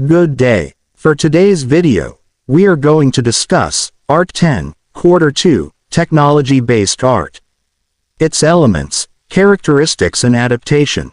Good day. For today's video, we are going to discuss Art 10, Quarter 2, Technology-Based Art. Its elements, characteristics and adaptation.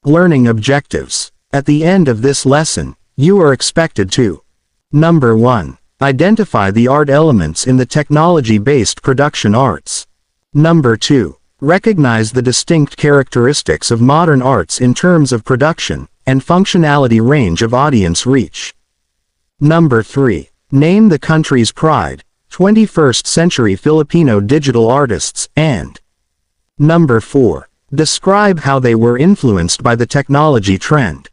Learning objectives. At the end of this lesson, you are expected to: Number 1. Identify the art elements in the technology-based production arts. Number 2. Recognize the distinct characteristics of modern arts in terms of production and functionality range of audience reach. Number 3. Name the country's pride, 21st century Filipino digital artists, and Number 4. Describe how they were influenced by the technology trend.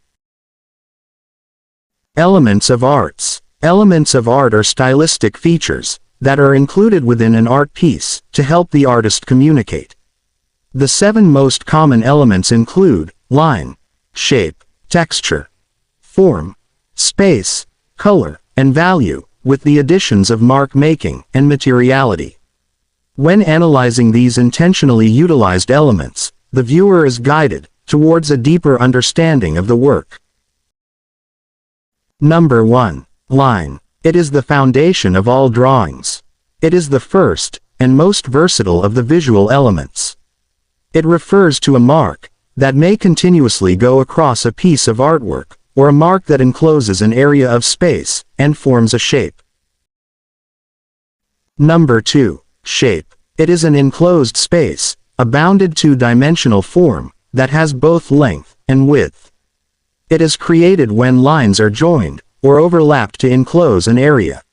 Elements of arts. Elements of art are stylistic features that are included within an art piece to help the artist communicate. The 7 most common elements include line, shape, texture, form, space, color, and value, with the additions of mark-making and materiality. When analyzing these intentionally utilized elements, the viewer is guided towards a deeper understanding of the work. Number 1. Line. It is the foundation of all drawings. It is the first and most versatile of the visual elements. It refers to a mark that may continuously go across a piece of artwork, or a mark that encloses an area of space and forms a shape. Number 2. Shape. It is an enclosed space, a bounded two-dimensional form that has both length and width. It is created when lines are joined or overlapped to enclose an area.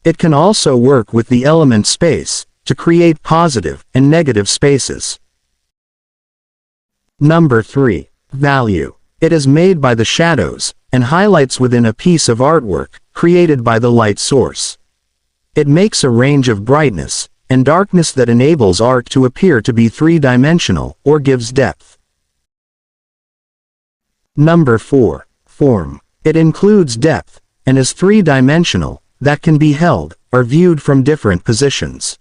It can also work with the element space to create positive and negative spaces. Number 3. Value. It is made by the shadows and highlights within a piece of artwork created by the light source. It makes a range of brightness and darkness that enables art to appear to be three-dimensional or gives depth. Number 4. Form. It includes depth and is three-dimensional, that can be held or viewed from different positions.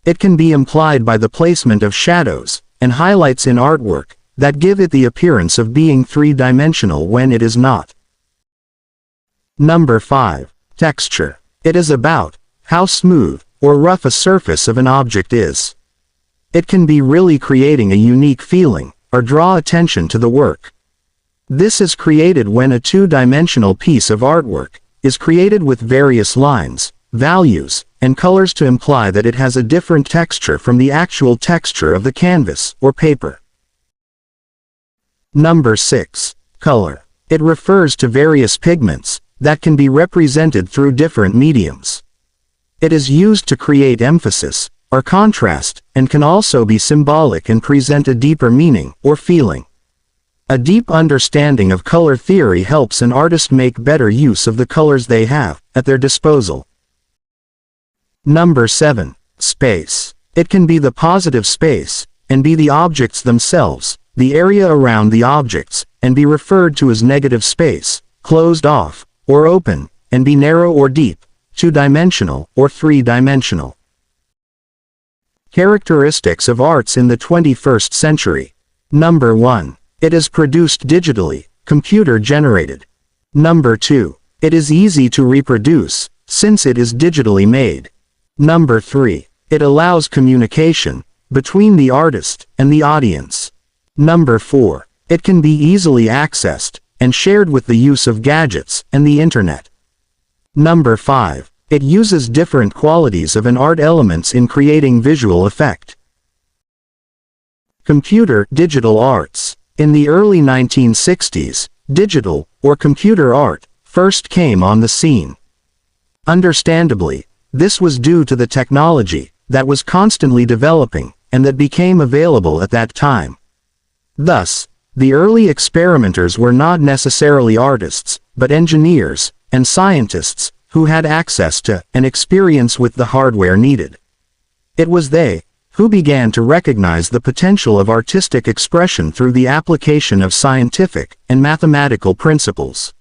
It can be implied by the placement of shadows and highlights in artwork that give it the appearance of being three-dimensional when it is not. Number 5. Texture. It is about how smooth or rough a surface of an object is. It can be really creating a unique feeling or draw attention to the work. This is created when a two-dimensional piece of artwork is created with various lines, values, and colors to imply that it has a different texture from the actual texture of the canvas or paper. Number 6. Color. It refers to various pigments that can be represented through different mediums. It is used to create emphasis or contrast and can also be symbolic and present a deeper meaning or feeling. A deep understanding of color theory helps an artist make better use of the colors they have at their disposal. Number 7. Space. It can be the positive space and be the objects themselves, the area around the objects, and be referred to as negative space, closed off, or open, and be narrow or deep, two-dimensional or three-dimensional. Characteristics of arts in the 21st century. Number 1. It is produced digitally, computer-generated. Number 2. It is easy to reproduce, since it is digitally made. Number 3. It allows communication between the artist and the audience. Number 4. It can be easily accessed and shared with the use of gadgets and the internet. Number 5. It uses different qualities of an art elements in creating visual effect. Computer digital arts. In the early 1960s, digital or computer art first came on the scene. Understandably, this was due to the technology that was constantly developing and that became available at that time. Thus, the early experimenters were not necessarily artists, but engineers and scientists who had access to and experience with the hardware needed. It was they who began to recognize the potential of artistic expression through the application of scientific and mathematical principles.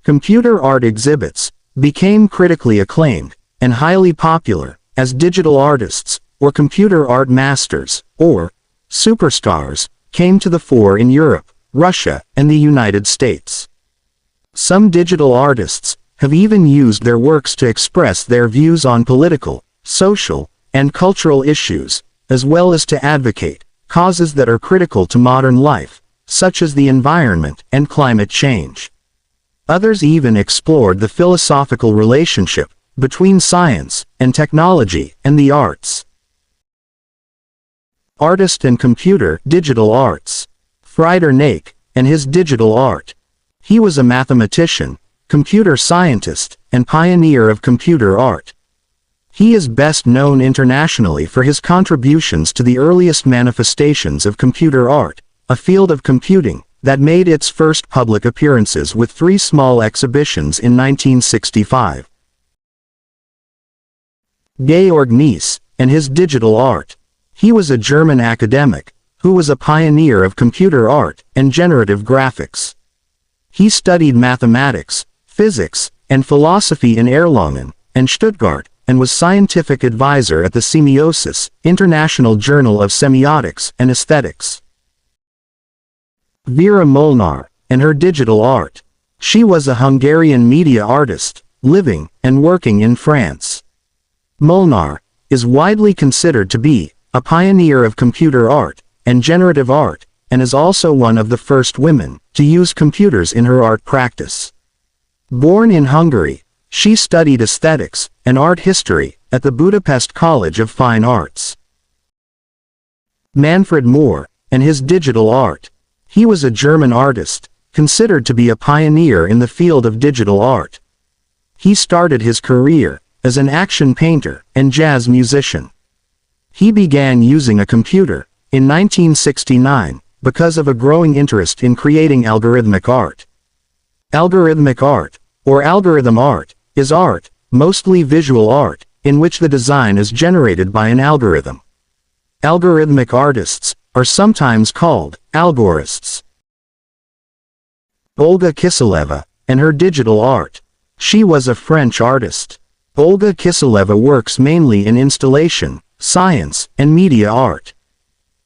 Computer art exhibits became critically acclaimed and highly popular as digital artists, or computer art masters, or superstars, came to the fore in Europe, Russia, and the United States. Some digital artists have even used their works to express their views on political, social, and cultural issues, as well as to advocate causes that are critical to modern life, such as the environment and climate change. Others even explored the philosophical relationship between science and technology and the arts. Artist and computer digital arts. Frieder Nake and his digital art. He was a mathematician, computer scientist, and pioneer of computer art. He is best known internationally for his contributions to the earliest manifestations of computer art, a field of computing that made its first public appearances with 3 small exhibitions in 1965. Georg Nies and his digital art. He was a German academic who was a pioneer of computer art and generative graphics. He studied mathematics, physics, and philosophy in Erlangen and Stuttgart, and was scientific advisor at the Semiosis, International Journal of Semiotics and Aesthetics. Vera Molnar and her digital art. She was a Hungarian media artist, living and working in France. Molnar is widely considered to be a pioneer of computer art and generative art, and is also one of the first women to use computers in her art practice. Born in Hungary, she studied aesthetics and art history at the Budapest College of Fine Arts. Manfred Mohr and his digital art. He was a German artist, considered to be a pioneer in the field of digital art. He started his career as an action painter and jazz musician. He began using a computer in 1969 because of a growing interest in creating algorithmic art. Algorithmic art, or algorithm art, is art, mostly visual art, in which the design is generated by an algorithm. Algorithmic artists are sometimes called algorists. Olga Kiseleva and her digital art. She was a French artist. Olga Kiseleva works mainly in installation, science, and media art.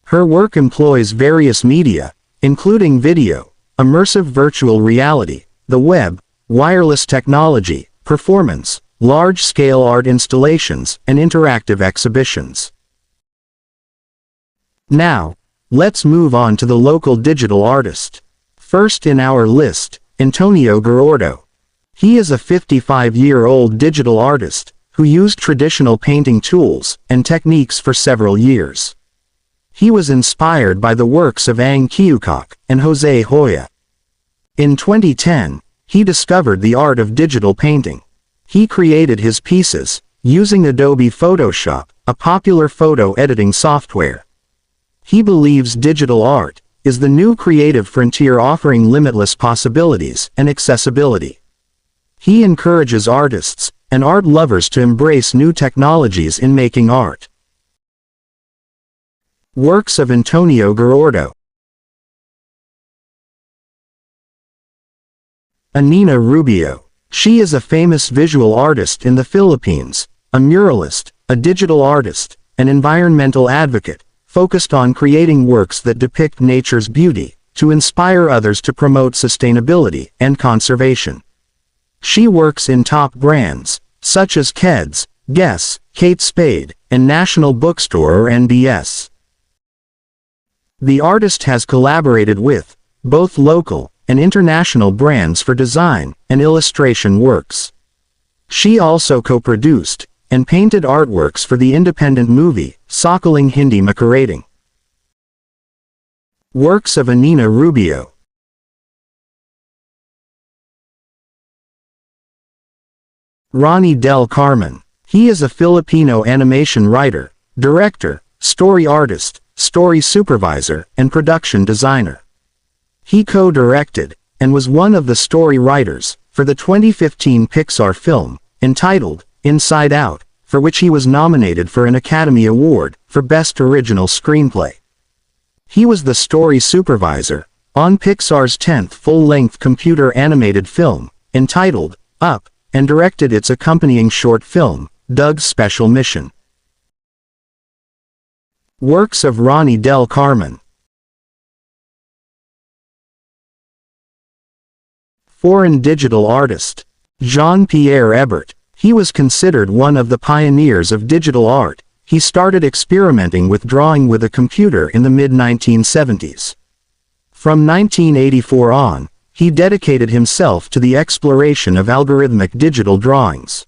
Her work employs various media, including video, immersive virtual reality, the web, wireless technology, performance, large-scale art installations, and interactive exhibitions. Now, let's move on to the local digital artist. First in our list, Antonio Gerordo. He is a 55-year-old digital artist who used traditional painting tools and techniques for several years. He was inspired by the works of Ang Kyukok and Jose Hoya. In 2010, he discovered the art of digital painting. He created his pieces using Adobe Photoshop, a popular photo editing software. He believes digital art is the new creative frontier, offering limitless possibilities and accessibility. He encourages artists and art lovers to embrace new technologies in making art. Works of Antonio Gerordo. Anina Rubio. She is a famous visual artist in the Philippines, a muralist, a digital artist, an environmental advocate, focused on creating works that depict nature's beauty, to inspire others to promote sustainability and conservation. She works in top brands, such as Keds, Guess, Kate Spade, and National Bookstore or NBS. The artist has collaborated with both local and international brands for design and illustration works. She also co-produced and painted artworks for the independent movie, Sakaling Hindi Makarating. Works of Anina Rubio. Ronnie Del Carmen. He is a Filipino animation writer, director, story artist, story supervisor, and production designer. He co-directed and was one of the story writers for the 2015 Pixar film, entitled Inside Out, for which he was nominated for an Academy Award for Best Original Screenplay. He was the story supervisor on Pixar's 10th full-length computer animated film, entitled Up, and directed its accompanying short film, Doug's Special Mission. Works of Ronnie Del Carmen. Foreign digital artist. Jean-Pierre Hébert. He was considered one of the pioneers of digital art. He started experimenting with drawing with a computer in the mid-1970s. From 1984 on, he dedicated himself to the exploration of algorithmic digital drawings.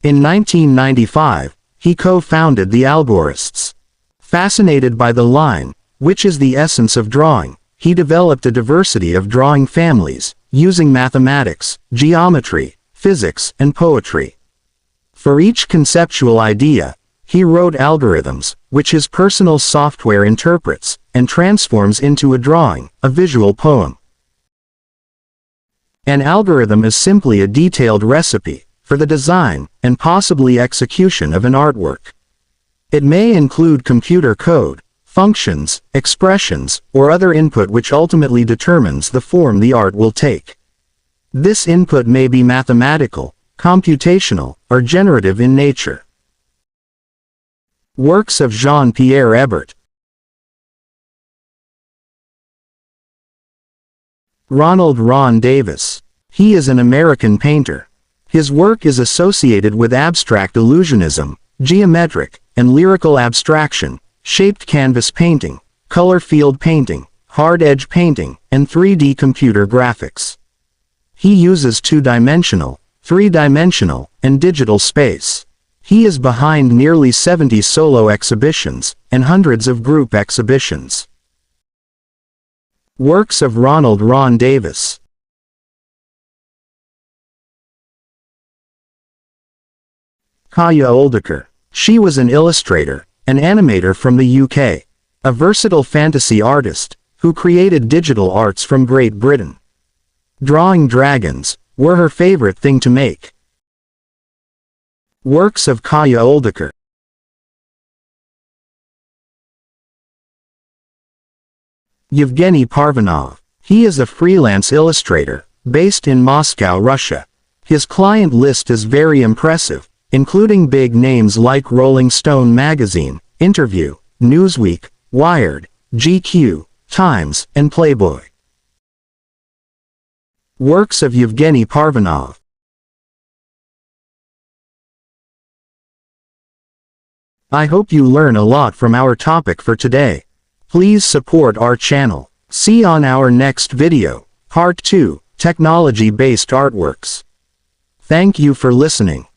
In 1995, he co-founded the Algorists. Fascinated by the line, which is the essence of drawing, he developed a diversity of drawing families, using mathematics, geometry, physics, and poetry. For each conceptual idea, he wrote algorithms, which his personal software interprets, and transforms into a drawing, a visual poem. An algorithm is simply a detailed recipe for the design, and possibly execution of an artwork. It may include computer code, functions, expressions, or other input which ultimately determines the form the art will take. This input may be mathematical, computational, or generative in nature. Works of Jean-Pierre Hébert. Ronald Ron Davis. He is an American painter. His work is associated with abstract illusionism, geometric and lyrical abstraction, shaped canvas painting, color field painting, hard edge painting, and 3D computer graphics. He uses two-dimensional, three-dimensional, and digital space. He is behind nearly 70 solo exhibitions, and hundreds of group exhibitions. Works of Ronald Ron Davis. Kaya Oldaker. She was an illustrator, an animator from the UK, a versatile fantasy artist, who created digital arts from Great Britain. Drawing dragons were her favorite thing to make. Works of Kaya Oldaker. Yevgeny Parvanov. He is a freelance illustrator, based in Moscow, Russia. His client list is very impressive, including big names like Rolling Stone magazine, Interview, Newsweek, Wired, GQ, Times, and Playboy. Works of Yevgeny Parvanov. I hope you learn a lot from our topic for today. Please support our channel. See on our next video, Part 2, Technology-Based Artworks. Thank you for listening.